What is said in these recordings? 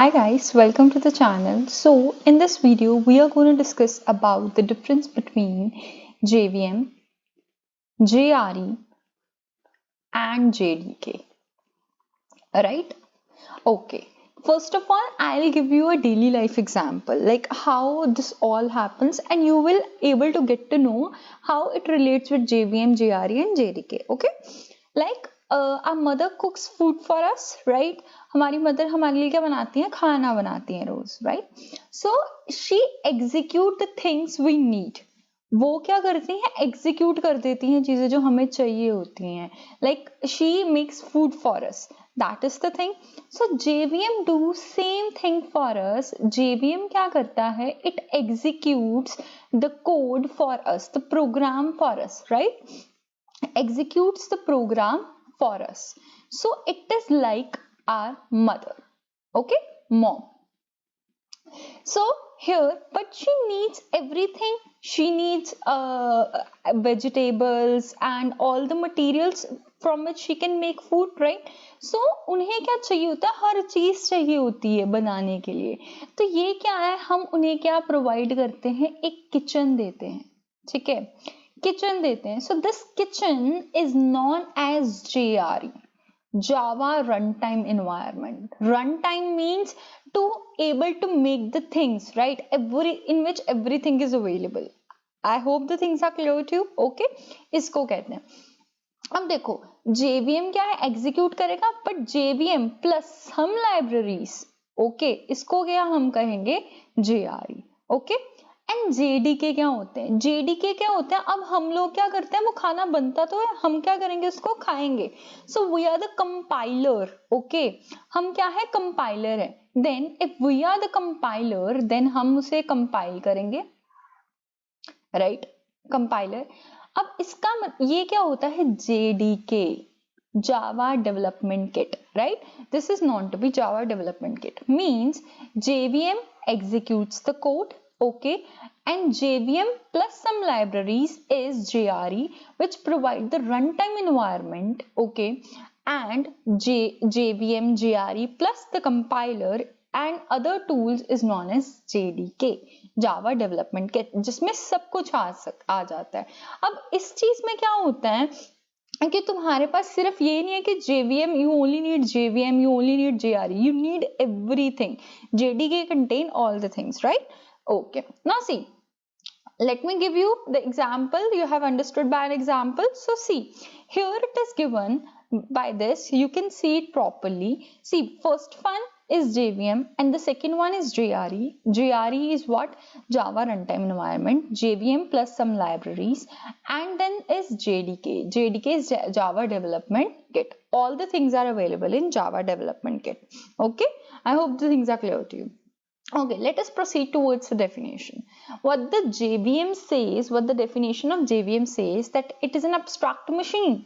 Hi guys, welcome to the channel. So in this video, we are going to discuss about the difference between JVM, JRE and JDK. Alright? Okay. First of all, I'll give you a daily life example, like how this all happens, and you will able to get to know how it relates with JVM, JRE and JDK. Okay? Like our mother cooks food for us, right? हमारी mother हमारे लिए क्या बनाती हैं? खाना बनाती हैं रोज, right? So she execute the things we need. वो क्या करती हैं? एग्जीक्यूट कर देती हैं चीजें जो हमें चाहिए होती हैं. Like she makes food for us. That is the thing. So JVM do same thing for us. JVM क्या करता है? It executes the code for us, the program for us, right? Executes the program for us. So it is like our mother. Okay, mom. So here, but she needs everything. She needs vegetables and all the materials from which she can make food, right? So उन्हें क्या चाहिए होता है? हर चीज चाहिए होती है बनाने के लिए. तो ये क्या है? हम उन्हें क्या प्रोवाइड करते हैं? एक किचन देते हैं. ठीक है, किचन देते हैं. So this kitchen is known as JRE, Java Runtime Environment. Runtime means to able to make the things, right? In which everything is available. I hope the things are clear to you. Okay, इसको कहते हैं. अब देखो, JVM क्या है? Execute करेगा, but JVM plus some libraries. Okay, इसको क्या हम कहेंगे? JRE. ओके, एंड JDK क्या होते हैं? JDK क्या होते हैं? अब हम लोग क्या करते हैं? वो खाना बनता तो है, हम क्या करेंगे? उसको खाएंगे. So we are the compiler. Okay, हम क्या है? कंपाइलर है. Then if we are the compiler, then हम उसे कंपाइल करेंगे, राइट? कंपाइलर. अब इसका ये क्या होता है? JDK, Java Development Kit, right? This is known to be Java Development Kit. Means JVM executes the code, okay, and JVM plus some libraries is JRE, which provide the runtime environment, okay, and JVM JRE plus the compiler and other tools is known as JDK, Java Development Kit, जिसमें सब कुछ आ जाता है. अब इस चीज में क्या होता है कि तुम्हारे पास सिर्फ ये नहीं है कि JVM, you only need JVM, you only need JRE, you need everything. JDK contain all the things, right? Okay, now see, let me give you the example. You have understood by an example. So see, here it is given by this. You can see it properly. See, first one is JVM and the second one is JRE. JRE is what? Java Runtime Environment. JVM plus some libraries. And then is JDK. JDK is Java Development Kit. All the things are available in Java Development Kit. Okay, I hope the things are clear to you. Okay, let us proceed towards the definition. What the JVM says, what the definition of JVM says, that it is an abstract machine.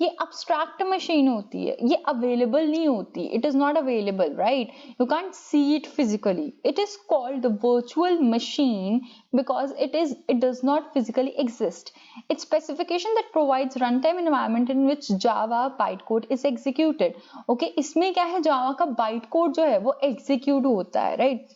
ये abstract machine होती है, ये available नहीं होती. It is not available, right? You can't see it physically. It is called the virtual machine because it does not physically exist. Its specification that provides runtime environment in which Java bytecode is executed. Okay, इसमें क्या है? Java का bytecode जो है वो execute होता है, right?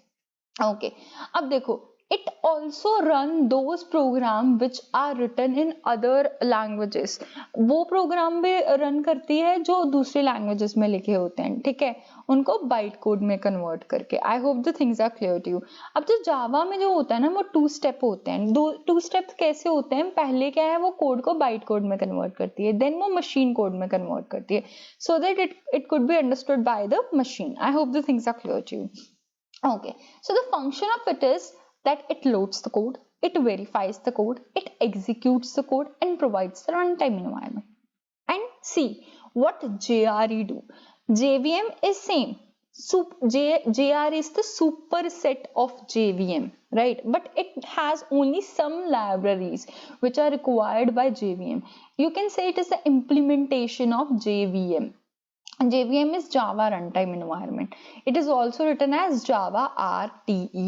Okay, अब देखो, it also run those program which are written in other languages. वो प्रोग्राम भी रन करती है जो दूसरे लैंग्वेजेस में लिखे होते हैं, ठीक है, उनको बाइट कोड में कन्वर्ट करके. I hope the things are clear to you. अब जो जावा में जो होता है ना, वो 2 स्टेप होते हैं. टू स्टेप्स कैसे होते हैं? पहले क्या है? वो कोड को बाइट कोड में कन्वर्ट करती है, देन वो मशीन कोड में कन्वर्ट करती है, so that it could be understood by the machine. I hope the things are clear to you. Okay, so the function of it is that it loads the code, it verifies the code, it executes the code and provides the runtime environment. And see what JRE do. JVM is same. JRE is the superset of JVM, right? But it has only some libraries which are required by JVM. You can say it is the implementation of JVM. JVM is Java Runtime Environment. It is also written as Java RTE,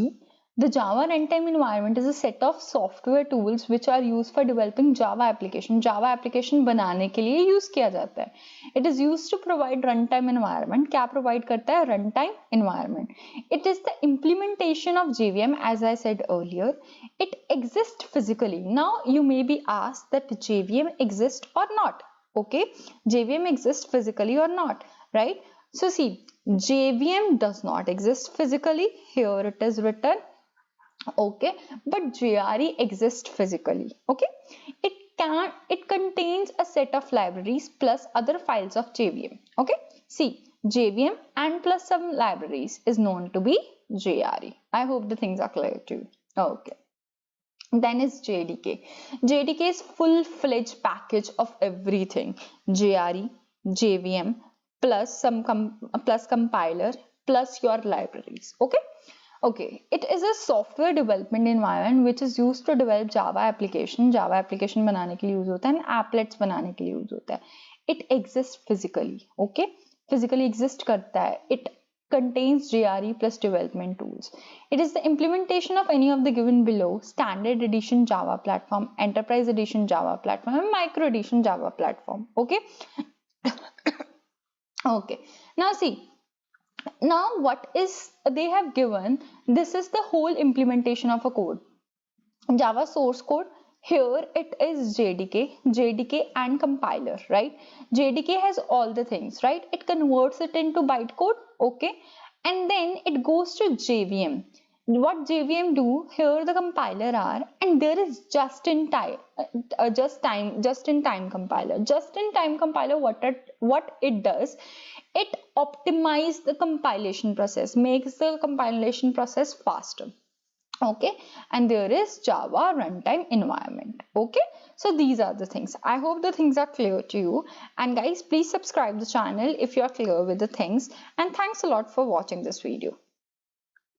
The Java runtime environment is a set of software tools which are used for developing Java application. Java application बनाने के लिए use किया जाता है. It is used to provide runtime environment. क्या provide करता है? Runtime environment. It is the implementation of JVM, as I said earlier. It exists physically. Now you may be asked that JVM exists or not. Okay, JVM exists physically or not, right? So see, JVM does not exist physically. Here it is written. Okay, but JRE exists physically. Okay, it contains a set of libraries plus other files of JVM. Okay, see, JVM and plus some libraries is known to be JRE. I hope the things are clear to you. Okay, then is JDK. JDK is full-fledged package of everything: JRE, JVM plus some plus compiler plus your libraries. Okay, it is a software development environment which is used to develop Java application. Java application बनाने के लिए use होता है and applets बनाने के लिए use होता है. It exists physically. Okay, physically exist करता है. It contains JRE plus development tools. It is the implementation of any of the given below: standard edition Java platform, enterprise edition Java platform, and micro edition Java platform. Okay. Okay. Now see. Now what is they have given, this is the whole implementation of a code. Java source code. Here it is JDK and compiler, right? JDK has all the things, right? It converts it into bytecode, okay? And then it goes to JVM. What JVM do? Here the compiler are, and there is just in time compiler. Just in time compiler, what it does, it optimizes the compilation process, makes the compilation process faster. Okay, and there is Java runtime environment. Okay, so these are the things. I hope the things are clear to you, and guys, please subscribe the channel if you are clear with the things, and thanks a lot for watching this video.